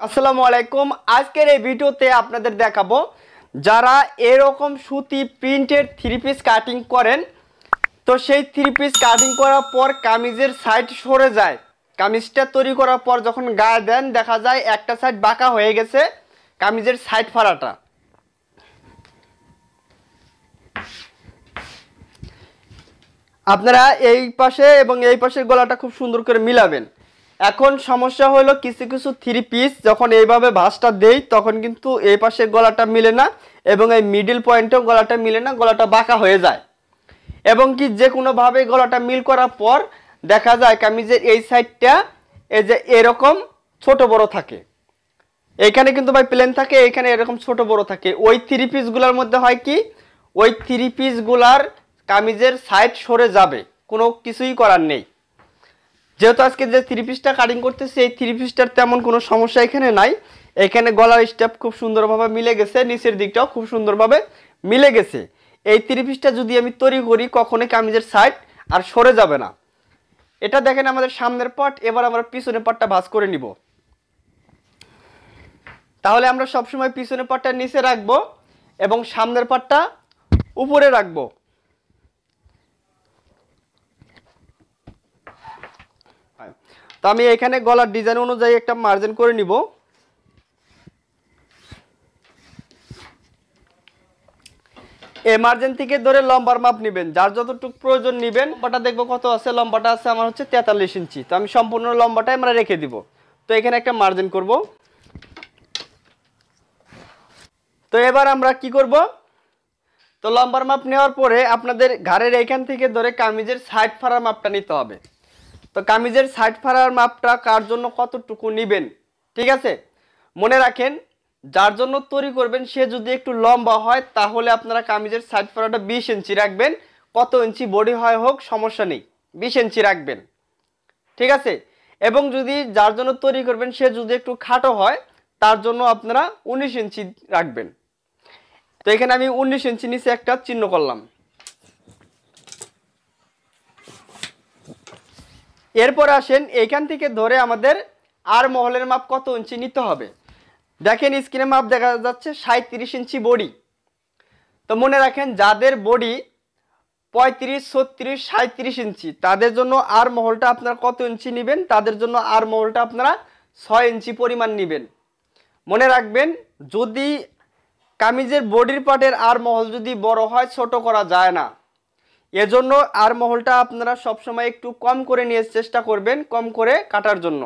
আসসালামু আলাইকুম। আজকের এই ভিডিওতে আপনাদের দেখাবো যারা এরকম সুতি প্রিন্টের থ্রি পিস কাটিং করেন, তো সেই থ্রি পিস কাটিং করার পর কামিজের সাইড সরে যায়। কামিজটা তৈরি করার পর যখন গায়ে দেন দেখা যায় একটা সাইড বাঁকা হয়ে গেছে, কামিজের সাইড ফাড়াটা। আপনারা এই পাশে এবং এই পাশের গলাটা খুব সুন্দর করে মিলাবেন। এখন সমস্যা হলো কিছু কিছু থ্রি পিস যখন এইভাবে ভাঁজটা দেই তখন কিন্তু এই পাশের গলাটা মিলে না এবং এই মিডল পয়েন্টেও গলাটা মিলে না, গলাটা বাঁকা হয়ে যায়। এবং কি যে কোনোভাবে গলাটা মিল করার পর দেখা যায় কামিজের এই সাইডটা এই যে এরকম ছোট বড় থাকে, এইখানে কিন্তু ভাই প্লেন থাকে, এইখানে এরকম ছোট বড় থাকে। ওই থ্রি পিসগুলোর মধ্যে হয় কি, ওই থ্রি পিসগুলার কামিজের সাইড সরে যাবে, কোনো কিছুই করার নেই। যেহেতু আজকে যে থ্রি পিসটা কাটিং করতেছে এই থ্রি পিসটার তেমন কোনো সমস্যা এখানে নাই। এখানে গলার স্টেপ খুব সুন্দরভাবে মিলে গেছে, নিচের দিকটাও খুব সুন্দরভাবে মিলে গেছে। এই থ্রি পিসটা যদি আমি তৈরি করি কখনোই কামিজের সাইড আর সরে যাবে না। এটা দেখেন আমাদের সামনের পার্ট, এবার আমরা পিছনের পার্টটা ভাঁজ করে নিব। তাহলে আমরা সবসময় পিছনের পার্টটা নিচে রাখবো এবং সামনের পার্টটা উপরে রাখবো। তো আমি এখানে গলার ডিজাইন অনুযায়ী একটা মার্জিন করে নিব। এই মার্জিন থেকে ধরে লম্বার মাপ নেবেন, যার যতটুকু প্রয়োজন নেবেন। লম্বাটা দেখবো কত আছে, লম্বাটা আছে আমার হচ্ছে 43 ইঞ্চি। তো আমি সম্পূর্ণ লম্বাটাই আমরা রেখে দিব। তো এখানে একটা মার্জিন করব। তো এবার আমরা কি করব, তো লম্বার মাপ নেওয়ার পরে আপনাদের ঘাড়ের এইখান থেকে ধরে কামিজের সাইড ফাড়ার মাপটা নিতে হবে। তো কামিজের সাইড ফাড়ার মাপটা কার জন্য কতটুকু নেবেন, ঠিক আছে? মনে রাখেন যার জন্য তৈরি করবেন সে যদি একটু লম্বা হয় তাহলে আপনারা কামিজের সাইড ফাড়াটা 20 ইঞ্চি রাখবেন। কত ইঞ্চি বডি হয় হোক সমস্যা নেই, 20 ইঞ্চি রাখবেন, ঠিক আছে? এবং যদি যার জন্য তৈরি করবেন সে যদি একটু খাটো হয় তার জন্য আপনারা 19 ইঞ্চি রাখবেন। তো এখানে আমি 19 ইঞ্চি নিচে একটা চিহ্ন করলাম। এরপর আসেন এইখান থেকে ধরে আমাদের আর মহলের মাপ কত ইঞ্চি নিতে হবে। দেখেন স্ক্রিনে মাপ দেখা যাচ্ছে 37 ইঞ্চি বডি। তো মনে রাখেন যাদের বডি 35, 36, 37 ইঞ্চি তাদের জন্য আর মহলটা আপনারা কত ইঞ্চি নেবেন, তাদের জন্য আর মহলটা আপনারা 6 ইঞ্চি পরিমাণ নেবেন। মনে রাখবেন যদি কামিজের বডির পার্টের আর মহল যদি বড় হয় ছোট করা যায় না, এজন্য আর মহলটা আপনারা সবসময় একটু কম করে নিয়ে চেষ্টা করবেন, কম করে কাটার জন্য।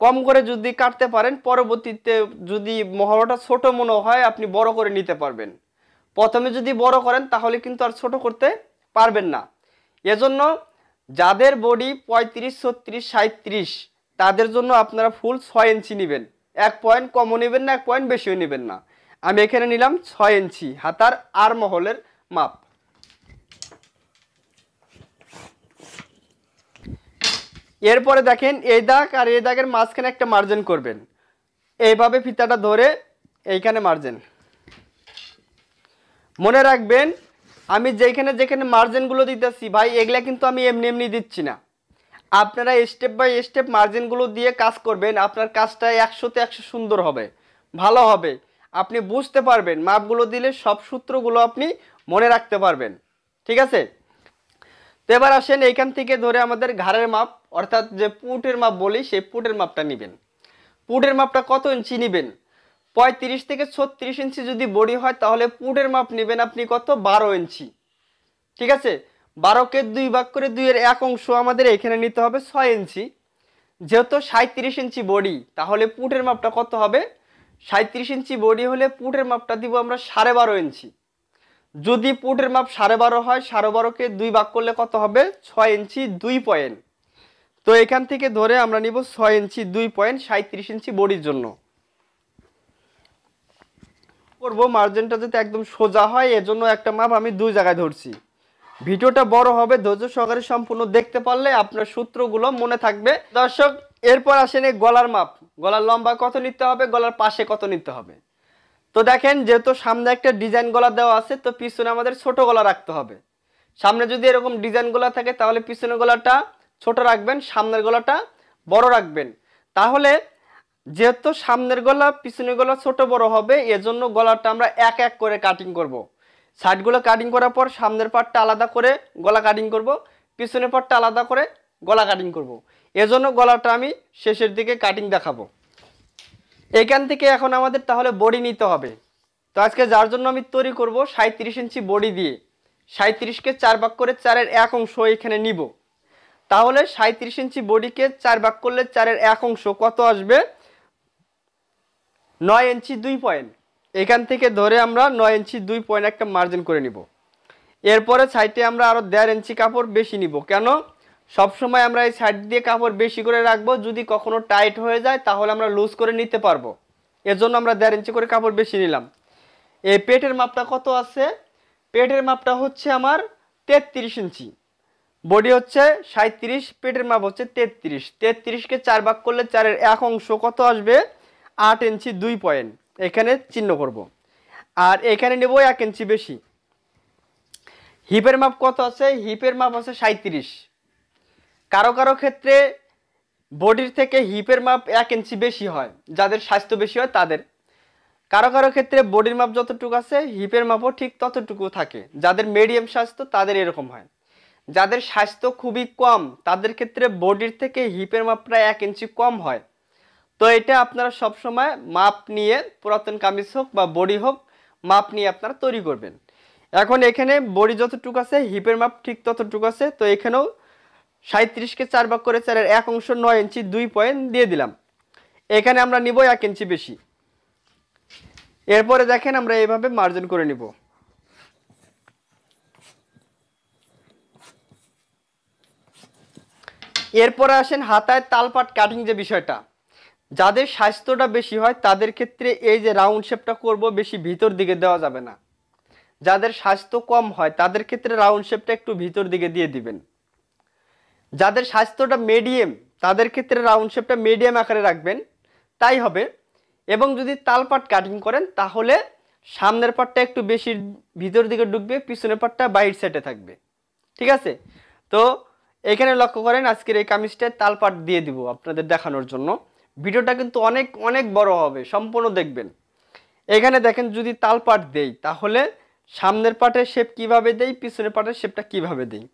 কম করে যদি কাটতে পারেন পরবর্তীতে যদি মহলটা ছোট মনে হয় আপনি বড় করে নিতে পারবেন। প্রথমে যদি বড় করেন তাহলে কিন্তু আর ছোট করতে পারবেন না। এজন্য যাদের বডি 35, 36, 37 তাদের জন্য আপনারা ফুল 6 ইঞ্চি নেবেন। 1 পয়েন্ট কমও নেবেন না, 1 পয়েন্ট বেশিও নেবেন না। আমি এখানে নিলাম 6 ইঞ্চি হাতার আর মহলের মাপ। এরপরে দেখেন এই দাগ আর এই দাগের মাঝখানে একটা মার্জিন করবেন। এইভাবে ফিতাটা ধরে এইখানে মার্জিন। মনে রাখবেন আমি যেখানে যেখানে মার্জিনগুলো দিতেছি ভাই এগুলা কিন্তু আমি এমনি এমনি দিচ্ছি না। আপনারা স্টেপ বাই স্টেপ মার্জিনগুলো দিয়ে কাজ করবেন, আপনার কাজটা 100তে 100 সুন্দর হবে, ভালো হবে। আপনি বুঝতে পারবেন, মাপগুলো দিলে সব সূত্রগুলো আপনি মনে রাখতে পারবেন, ঠিক আছে? তো এবার আসেন এইখান থেকে ধরে আমাদের ঘাড়ের মাপ অর্থাৎ যে পুটের মাপ বলি সেই পুটের মাপটা নেবেন। পুটের মাপটা কত ইঞ্চি নেবেন, 35 থেকে 36 ইঞ্চি যদি বডি হয় তাহলে পুটের মাপ নেবেন আপনি কত, 12 ইঞ্চি, ঠিক আছে? 12কে 2 ভাগ করে 2 এর 1 অংশ আমাদের এখানে নিতে হবে 6 ইঞ্চি। যেহেতু 37 ইঞ্চি বডি তাহলে পুটের মাপটা কত হবে, 37 ইঞ্চি বডি হলে পুটের মাপটা দিব আমরা 12.5 ইঞ্চি। যদি পুটের মাপ 12.5 হয় 12.5কে 2 ভাগ করলে কত হবে, 6 ইঞ্চি 2 পয়েন্ট। তো এখান থেকে ধরে আমরা নিব 6 ইঞ্চি 2 পয়েন্ট 37 ইঞ্চি বডির জন্য করব। মার্জিনটা যাতে একদম সোজা হয় এজন্য একটা মাপ আমি 2 জায়গায় ধরছি। ভিডিওটা বড় হবে, ধৈর্য সহকারে সম্পূর্ণ দেখতে পারলে আপনার সূত্রগুলো মনে থাকবে। দর্শক এরপর আসেন এই গলার মাপ। গলার লম্বা কত নিতে হবে, গলার পাশে কত নিতে হবে। তো দেখেন যেহেতু সামনে একটা ডিজাইন গলা দেওয়া আছে তো পিছনে আমাদের ছোট গলা রাখতে হবে। সামনে যদি এরকম ডিজাইন গলা থাকে তাহলে পিছনের গলাটা ছোট রাখবেন, সামনের গলাটা বড় রাখবেন। তাহলে যেহেতু সামনের গলা পিছনের গলা ছোট বড় হবে, এজন্য গলাটা আমরা এক এক করে কাটিং করব। সাইডগুলো কাটিং করার পর সামনের পার্টটা আলাদা করে গলা কাটিং করব, পিছনের পার্টটা আলাদা করে গলা কাটিং করব। এজন্য গলাটা আমি শেষের দিকে কাটিং দেখাবো। এখান থেকে এখন আমাদের তাহলে বডি নিতে হবে। তো আজকে যার জন্য আমি তৈরি করব 37 ইঞ্চি বডি দিয়ে 37কে 4 ভাগ করে 4-এর 1 অংশ এখানে নিব। তাহলে 37 ইঞ্চি বডিকে 4 ভাগ করলে 4-এর 1 অংশ কত আসবে? 9 ইঞ্চি 2 পয়েন্ট। এখান থেকে ধরে আমরা 9 ইঞ্চি 2 পয়েন্ট একটা মার্জিন করে নিব। এরপরে সাইডে আমরা আরও 1.5 ইঞ্চি কাপড় বেশি নিব। কেন? সবসময় আমরা এই সাইড দিয়ে কাপড় বেশি করে রাখবো, যদি কখনো টাইট হয়ে যায় তাহলে আমরা লুজ করে নিতে পারবো। এজন্য আমরা 1.5 ইঞ্চি করে কাপড় বেশি নিলাম। এই পেটের মাপটা কত আছে? পেটের মাপটা হচ্ছে আমার 33 ইঞ্চি, বডি হচ্ছে 37, পেটের মাপ হচ্ছে 33। 33কে 4 ভাগ করলে 4-এর 1 অংশ কত আসবে? 8 ইঞ্চি 2 পয়েন্ট। এখানে চিহ্ন করব। আর এখানে নেব 1 ইঞ্চি বেশি। হিপের মাপ কত আছে? হিপের মাপ আছে 37। কারো কারো ক্ষেত্রে বডির থেকে হিপের মাপ 1 ইঞ্চি বেশি হয়, যাদের স্বাস্থ্য বেশি হয় তাদের। কারো কারো ক্ষেত্রে বডির মাপ যতটুকু আছে হিপের মাপও ঠিক ততটুকু থাকে। যাদের মিডিয়াম স্বাস্থ্য তাদের এরকম হয়। যাদের স্বাস্থ্য খুবই কম তাদের ক্ষেত্রে বডির থেকে হিপের মাপ প্রায় 1 ইঞ্চি কম হয়। তো এটা আপনারা সবসময় মাপ নিয়ে, পুরাতন কামিজ হোক বা বডি হোক, মাপ নিয়ে আপনারা তৈরি করবেন। এখন এখানে বডি যতটুকু আছে হিপের মাপ ঠিক ততটুকু আছে। তো এখানেও 37কে 4 ভাগ করে 4-এর 1 অংশ 9 ইঞ্চি 2 পয়েন্ট দিয়ে দিলাম। এখানে আমরা নিব 1 ইঞ্চি বেশি। এরপরে দেখেন আমরা এইভাবে মার্জিন করে নিব। এরপরে আসেন হাতায় তালপাট কাটিং যে বিষয়টা। যাদের স্বাস্থ্যটা বেশি হয় তাদের ক্ষেত্রে এই যে রাউন্ড শেপটা করব বেশি ভিতর দিকে দেওয়া যাবে না। যাদের স্বাস্থ্য কম হয় তাদের ক্ষেত্রে রাউন্ড শেপটা একটু ভিতর দিকে দিয়ে দিবেন। যাদের স্বাস্থ্যটা মিডিয়াম তাদের ক্ষেত্রে রাউন্ড শেপটা মিডিয়াম আকারে রাখবেন, তাই হবে। এবং যদি তালপাট কাটিং করেন তাহলে সামনের পাটটা একটু বেশি ভিতর দিকে ঢুকবে, পিছনের পাটটা বাইর সাইডে থাকবে। ঠিক আছে? তো এখানে লক্ষ্য করেন, আজকের এই কামিজটায় তালপাট দিয়ে দিব আপনাদের দেখানোর জন্য। ভিডিওটা কিন্তু অনেক অনেক বড় হবে, সম্পূর্ণ দেখবেন। এখানে দেখেন যদি তালপাট দেই তাহলে সামনের পাটের শেপ কিভাবে দেই, পিছনের পাটের শেপটা কিভাবে দেই।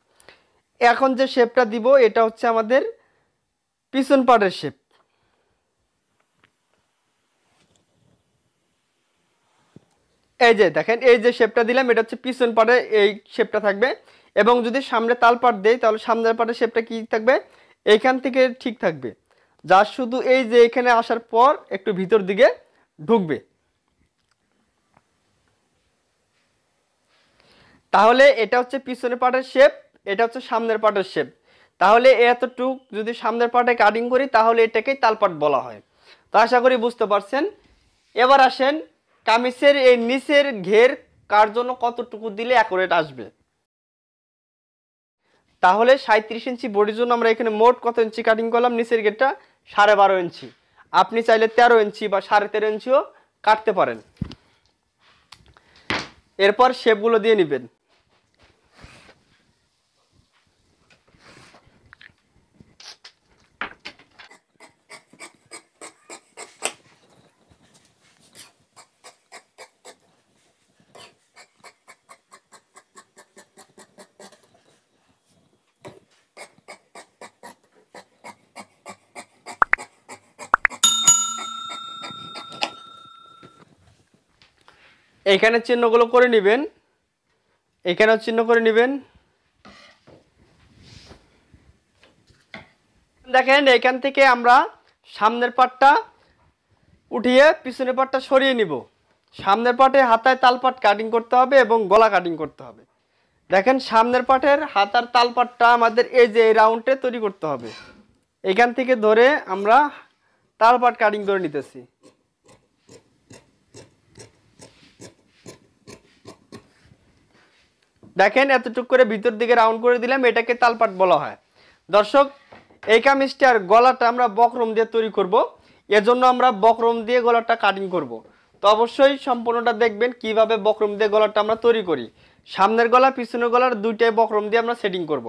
এখন যে শেপটা দিব এটা হচ্ছে আমাদের পিছন পাটের শেপ। এই যে দেখেন, এই যে শেপটা দিলাম এটা হচ্ছে পিছন পাটে এই শেপটা থাকবে। এবং যদি সামনে তালপাট দেই তাহলে সামনের পাটের শেপটা কি থাকবে? এইখান থেকে ঠিক থাকবে, যা শুধু এই যে এখানে আসার পর একটু ভিতর দিকে ঢুকবে। তাহলে এটা হচ্ছে পিছনের পাটের শেপ, এটা হচ্ছে সামনের পাটের শেপ। তাহলে এতটুক যদি সামনের পাটে কাটিং করি তাহলে এটাকেই তালপাট বলা হয়। তো আশা করি বুঝতে পারছেন। এবার আসেন কামিজের এই নিচের ঘের কার জন্য কতটুকু দিলে অ্যাকুরেট আসবে। তাহলে 37 ইঞ্চি বডির জন্য আমরা এখানে মোট কত ইঞ্চি কাটিং করলাম? নিচের ঘেরটা 12.5 ইঞ্চি। আপনি চাইলে 13 ইঞ্চি বা 13.5 ইঞ্চিও কাটতে পারেন। এরপর শেপগুলো দিয়ে নেবেন। এইখানে চিহ্নগুলো করে নেবেন, এখানেও চিহ্ন করে নেবেন। দেখেন এখান থেকে আমরা সামনের পাটটা উঠিয়ে পিছনের পাটটা সরিয়ে নিব। সামনের পাটে হাতায় তালপাট কাটিং করতে হবে এবং গলা কাটিং করতে হবে। দেখেন সামনের পাটের হাতার তালপাটটা আমাদের এই যে রাউন্ডে তৈরি করতে হবে। এখান থেকে ধরে আমরা তালপাট কাটিং করে নিতেছি। দেখেন এতটুকু করে ভিতর দিকে রাউন্ড করে দিলাম, এটাকে তালপাট বলা হয়। দর্শক, এই কামিজটার গলাটা আমরা বক্রম দিয়ে তৈরি করব, এজন্য আমরা বক্রম দিয়ে গলাটা কাটিং করব। তো অবশ্যই সম্পূর্ণটা দেখবেন কিভাবে বক্রম দিয়ে গলাটা আমরা তৈরি করি। সামনের গলা পিছনের গলার দুইটাই বক্রম দিয়ে আমরা সেটিং করব।